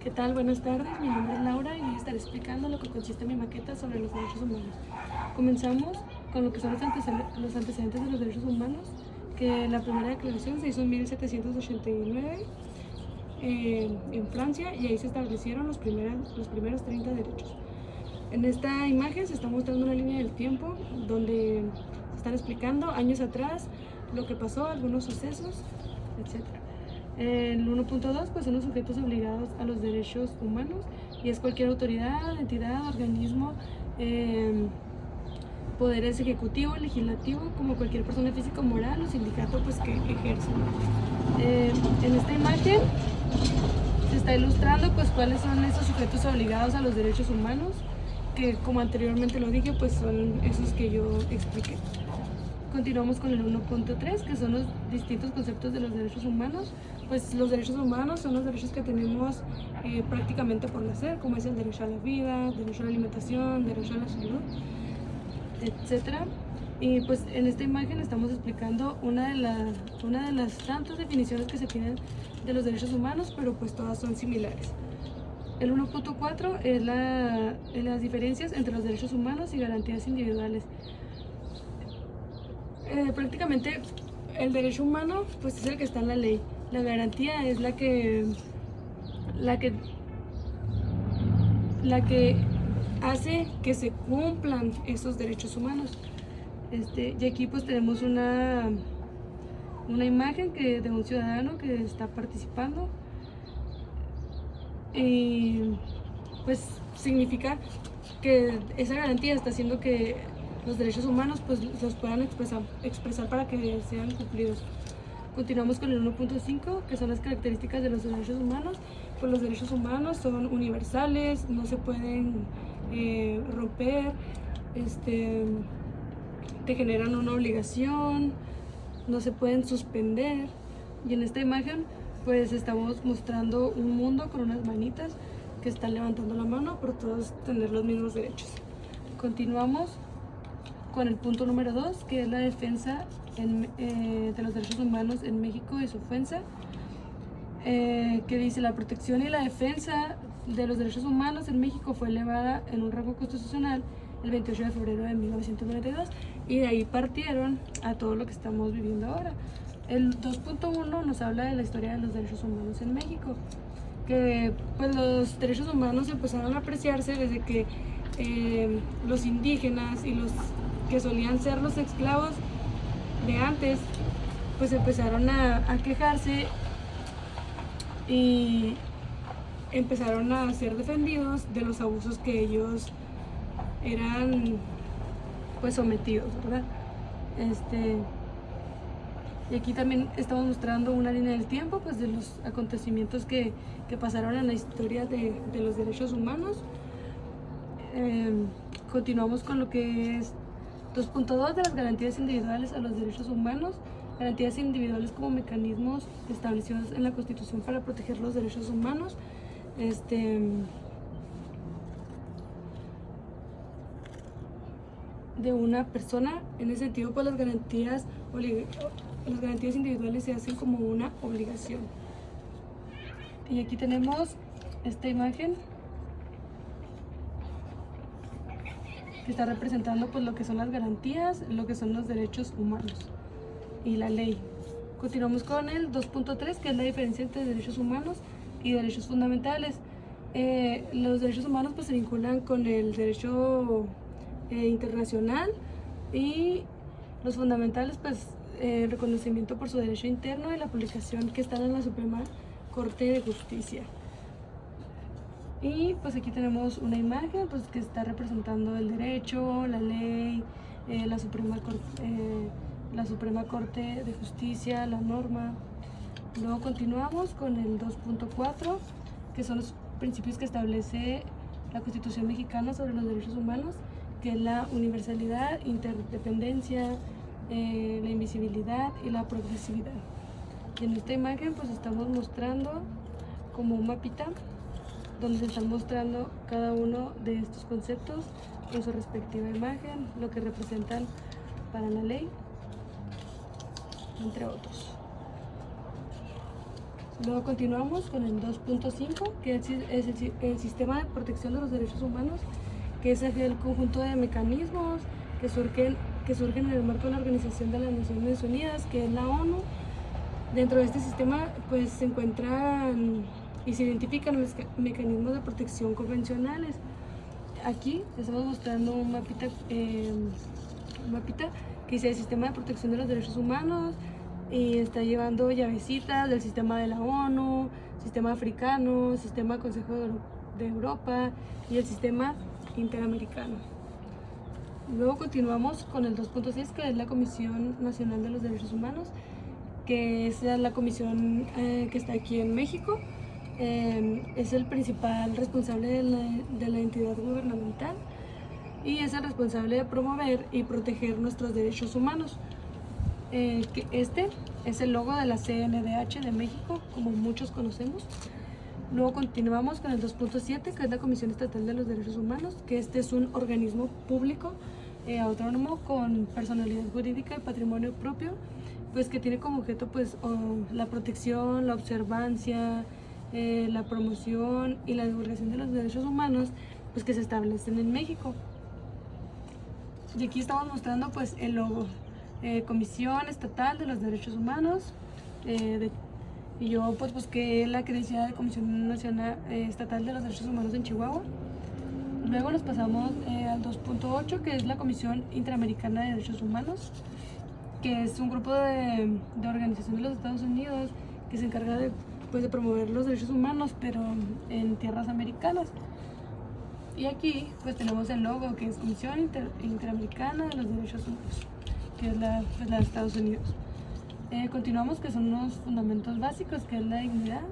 ¿Qué tal? Buenas tardes, mi nombre es Laura y voy a estar explicando lo que consiste mi maqueta sobre los derechos humanos. Comenzamos con lo que son los antecedentes de los derechos humanos, que la primera declaración se hizo en 1789 en Francia, y ahí se establecieron los primeros 30 derechos. En esta imagen se está mostrando una línea del tiempo donde se están explicando años atrás lo que pasó, algunos sucesos, etc. El 1.2 pues son los sujetos obligados a los derechos humanos, y es cualquier autoridad, entidad, organismo, poder ejecutivo, legislativo, como cualquier persona física o moral o sindicato pues que ejerce. En esta imagen se está ilustrando pues cuáles son esos sujetos obligados a los derechos humanos, que como anteriormente lo dije pues son esos que yo expliqué. Continuamos con el 1.3, que son los distintos conceptos de los derechos humanos. Pues los derechos humanos son los derechos que tenemos prácticamente por nacer, como es el derecho a la vida, derecho a la alimentación, derecho a la salud, etc. Y pues en esta imagen estamos explicando una de las tantas definiciones que se tienen de los derechos humanos, pero pues todas son similares. El 1.4 es las diferencias entre los derechos humanos y garantías individuales. Prácticamente el derecho humano pues es el que está en la ley. La garantía es la que hace que se cumplan esos derechos humanos. Y aquí pues tenemos una imagen de un ciudadano que está participando, y pues significa que esa garantía está haciendo que los derechos humanos pues los puedan expresar para que sean cumplidos. Continuamos con el 1.5, que son las características de los derechos humanos. Pues los derechos humanos son universales, no se pueden romper, te generan una obligación, no se pueden suspender. Y en esta imagen pues estamos mostrando un mundo con unas manitas que están levantando la mano por todos tener los mismos derechos. Continuamos con el punto número 2, que es la defensa de los derechos humanos en México y su ofensa, que dice: la protección y la defensa de los derechos humanos en México fue elevada en un rango constitucional el 28 de febrero de 1992, y de ahí partieron a todo lo que estamos viviendo ahora. El 2.1 nos habla de la historia de los derechos humanos en México, que pues los derechos humanos empezaron a apreciarse desde que los indígenas y los que solían ser los esclavos de antes pues empezaron a quejarse y empezaron a ser defendidos de los abusos que ellos eran pues sometidos, ¿verdad? Y aquí también estamos mostrando una línea del tiempo pues de los acontecimientos que pasaron en la historia de los derechos humanos. Continuamos con lo que es 2.2 de las garantías individuales a los derechos humanos. Garantías individuales como mecanismos establecidos en la Constitución para proteger los derechos humanos. De una persona. En ese sentido pues las garantías individuales se hacen como una obligación. Y aquí tenemos esta imagen que está representando pues lo que son las garantías, lo que son los derechos humanos y la ley. Continuamos con el 2.3, que es la diferencia entre derechos humanos y derechos fundamentales. Los derechos humanos pues se vinculan con el derecho internacional, y los fundamentales pues el reconocimiento por su derecho interno y la publicación que están en la Suprema Corte de Justicia. Y pues aquí tenemos una imagen pues que está representando el derecho, la ley, la Suprema Corte de Justicia, la norma. Luego continuamos con el 2.4, que son los principios que establece la Constitución mexicana sobre los derechos humanos, que es la universalidad, interdependencia, la invisibilidad y la progresividad. Y en esta imagen pues estamos mostrando como un mapita donde se están mostrando cada uno de estos conceptos en su respectiva imagen, lo que representan para la ley, entre otros. Luego continuamos con el 2.5, que es el sistema de protección de los derechos humanos, que es el conjunto de mecanismos que surgen en el marco de la Organización de las Naciones Unidas, que es la ONU. Dentro de este sistema pues se encuentran y se identifican mecanismos de protección convencionales. Aquí estamos mostrando un mapita que dice el sistema de protección de los derechos humanos, y está llevando llavecitas del sistema de la ONU, sistema africano, sistema Consejo de Europa y el sistema interamericano. Luego continuamos con el 2.6, que es la Comisión Nacional de los Derechos Humanos, que es la comisión que está aquí en México. Es el principal responsable de la entidad gubernamental y es el responsable de promover y proteger nuestros derechos humanos. Este es el logo de la CNDH de México, como muchos conocemos. Luego continuamos con el 2.7, que es la Comisión Estatal de los Derechos Humanos, que este es un organismo público autónomo con personalidad jurídica y patrimonio propio, pues que tiene como objeto pues la protección, la observancia, la promoción y la divulgación de los derechos humanos pues que se establecen en México. Y aquí estamos mostrando pues el logo, Comisión Estatal de los Derechos Humanos, y yo pues busqué la credencial de Comisión Nacional Estatal de los Derechos Humanos en Chihuahua. Luego nos pasamos al 2.8, que es la Comisión Interamericana de Derechos Humanos, que es un grupo de organización de los Estados Unidos que se encarga de promover los derechos humanos, pero en tierras americanas. Y aquí pues tenemos el logo, que es Comisión Interamericana de los Derechos Humanos, que es la de Estados Unidos. Continuamos, que son unos fundamentos básicos, que es la dignidad,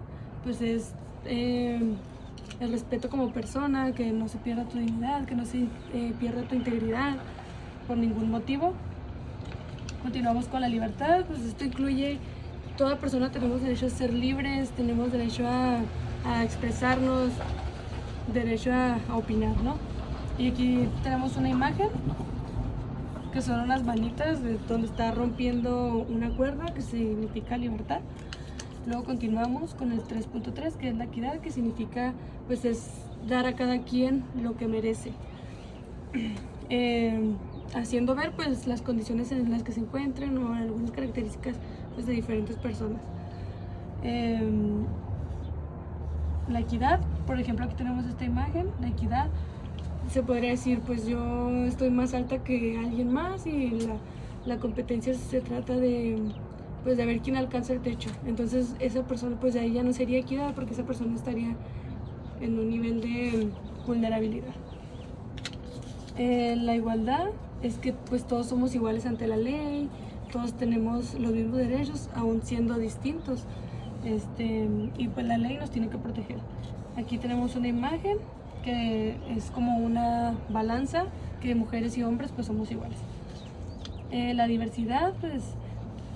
pues es el respeto como persona, que no se pierda tu dignidad, que no se pierda tu integridad por ningún motivo. Continuamos con la libertad, pues esto incluye toda persona tenemos derecho a ser libres, tenemos derecho a expresarnos, derecho a opinar, ¿no? Y aquí tenemos una imagen que son unas manitas de donde está rompiendo una cuerda, que significa libertad. Luego continuamos con el 3.3, que es la equidad, que significa pues es dar a cada quien lo que merece, haciendo ver pues las condiciones en las que se encuentran o algunas características pues de diferentes personas. La equidad, por ejemplo, aquí tenemos esta imagen. La equidad se podría decir pues yo estoy más alta que alguien más, y la competencia se trata de pues de ver quién alcanza el techo. Entonces esa persona pues de ahí ya no sería equidad, porque esa persona estaría en un nivel de vulnerabilidad. La igualdad es que pues todos somos iguales ante la ley, todos tenemos los mismos derechos, aún siendo distintos, y pues la ley nos tiene que proteger. Aquí tenemos una imagen que es como una balanza, que mujeres y hombres pues somos iguales. La diversidad, pues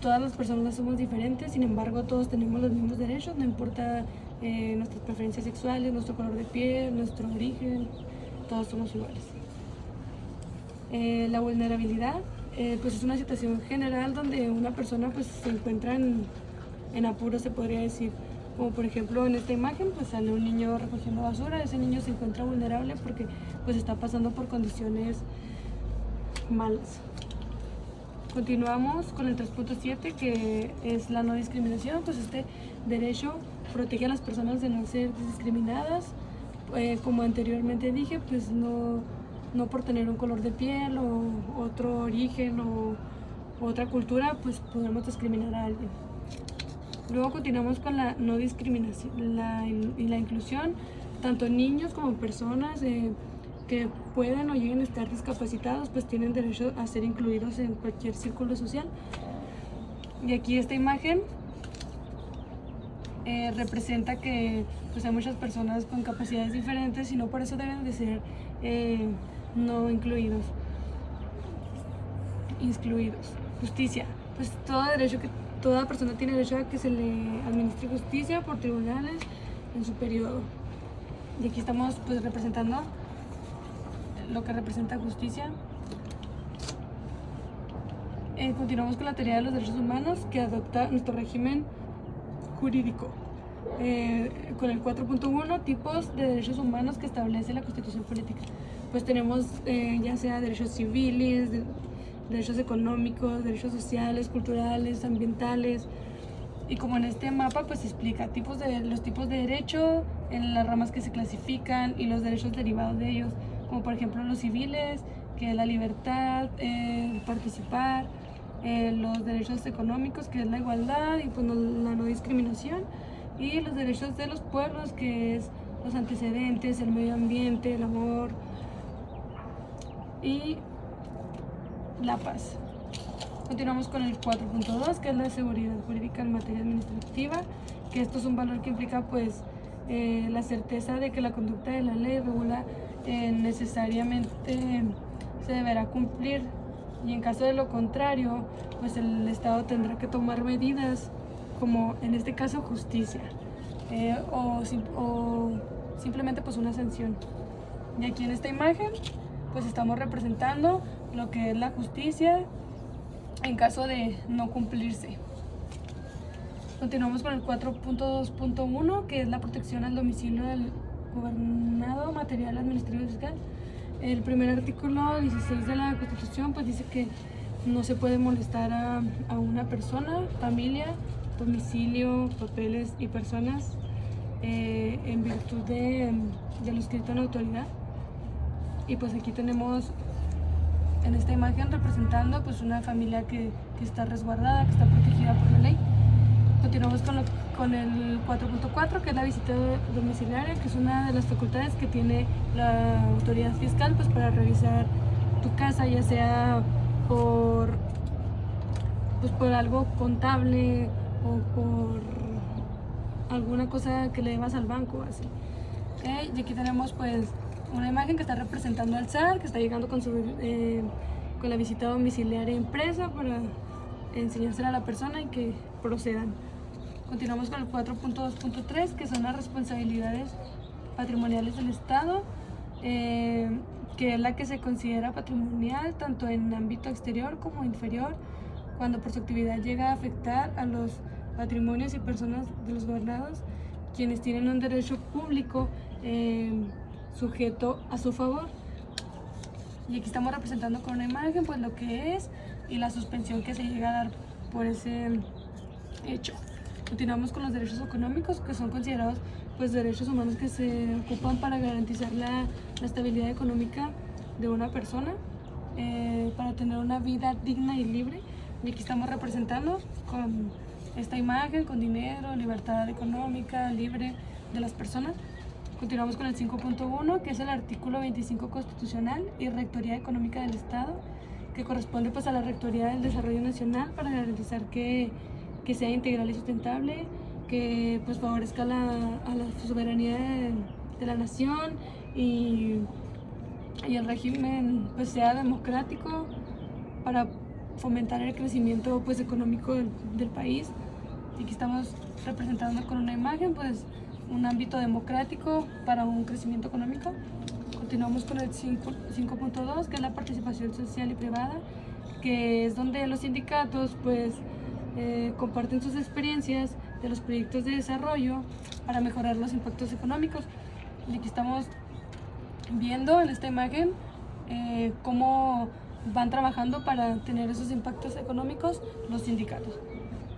todas las personas somos diferentes, sin embargo todos tenemos los mismos derechos, no importa nuestras preferencias sexuales, nuestro color de piel, nuestro origen, todos somos iguales. La vulnerabilidad pues es una situación general donde una persona pues se encuentra en apuros, se podría decir, como por ejemplo en esta imagen pues sale un niño recogiendo basura. Ese niño se encuentra vulnerable porque pues está pasando por condiciones malas. Continuamos con el 3.7, que es la no discriminación. Pues este derecho protege a las personas de no ser discriminadas, como anteriormente dije, pues no por tener un color de piel o otro origen o otra cultura pues podemos discriminar a alguien. Luego continuamos con la no discriminación y la inclusión. Tanto niños como personas que pueden o lleguen a estar discapacitados pues tienen derecho a ser incluidos en cualquier círculo social. Y aquí esta imagen representa que pues hay muchas personas con capacidades diferentes y no por eso deben de ser no incluidos. Excluidos. Justicia, pues toda persona tiene derecho a que se le administre justicia por tribunales en su periodo. Y aquí estamos pues representando lo que representa justicia. Continuamos con la teoría de los derechos humanos, que adopta nuestro régimen jurídico. con el 4.1, tipos de derechos humanos que establece la Constitución Política. Pues tenemos ya sea derechos civiles, derechos económicos, derechos sociales, culturales, ambientales. Y como en este mapa pues explica los tipos de derecho, en las ramas que se clasifican y los derechos derivados de ellos, como por ejemplo los civiles, que es la libertad, participar, los derechos económicos, que es la igualdad y pues la no discriminación, y los derechos de los pueblos, que es los antecedentes, el medio ambiente, el amor y la paz. Continuamos con el 4.2, que es la seguridad jurídica en materia administrativa, que esto es un valor que implica pues la certeza de que la conducta de la ley regula necesariamente se deberá cumplir, y en caso de lo contrario pues el Estado tendrá que tomar medidas, como en este caso justicia, o simplemente pues una sanción. Y aquí en esta imagen pues estamos representando lo que es la justicia en caso de no cumplirse. Continuamos con el 4.2.1, que es la protección al domicilio del gobernado, material, administrativo y fiscal. El primer artículo 16 de la Constitución pues dice que no se puede molestar a una persona, familia, domicilio, papeles y personas en virtud de lo escrito en autoridad. Y pues aquí tenemos en esta imagen representando pues una familia que está resguardada, que está protegida por la ley. Continuamos con el 4.4, que es la visita domiciliaria, que es una de las facultades que tiene la autoridad fiscal pues para revisar tu casa, ya sea por algo contable o por alguna cosa que le debas al banco, así. Okay. Y aquí tenemos pues una imagen que está representando al SAT, que está llegando con la visita domiciliaria impresa para enseñársela a la persona y que procedan. Continuamos con el 4.2.3, que son las responsabilidades patrimoniales del Estado, que es la que se considera patrimonial tanto en ámbito exterior como inferior, cuando por su actividad llega a afectar a los patrimonios y personas de los gobernados, quienes tienen un derecho público sujeto a su favor. Y aquí estamos representando con una imagen pues lo que es y la suspensión que se llega a dar por ese hecho. Continuamos con los derechos económicos, que son considerados pues derechos humanos que se ocupan para garantizar la estabilidad económica de una persona, para tener una vida digna y libre. Y aquí estamos representando con esta imagen, con dinero, libertad económica, libre de las personas. Continuamos con el 5.1, que es el artículo 25 constitucional y Rectoría Económica del Estado, que corresponde pues a la Rectoría del Desarrollo Nacional para garantizar que sea integral y sustentable, que pues favorezca a la soberanía de la nación y el régimen pues sea democrático para fomentar el crecimiento pues económico del país. Y aquí estamos representando con una imagen pues un ámbito democrático para un crecimiento económico. Continuamos con el 5.2, que es la participación social y privada, que es donde los sindicatos pues comparten sus experiencias de los proyectos de desarrollo para mejorar los impactos económicos. Y aquí estamos viendo en esta imagen cómo van trabajando para tener esos impactos económicos los sindicatos.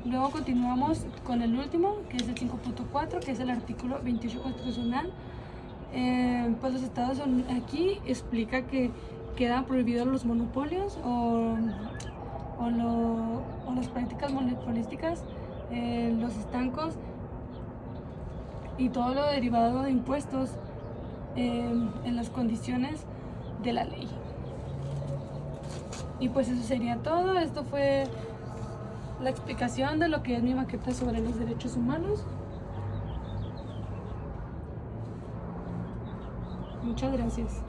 Luego continuamos con el último, que es el 5.4, que es el artículo 28 constitucional. Pues los estados aquí explica que quedan prohibidos los monopolios o las prácticas monopolísticas, los estancos y todo lo derivado de impuestos en las condiciones de la ley. Y pues eso sería todo. Esto fue la explicación de lo que es mi maqueta sobre los derechos humanos. Muchas gracias.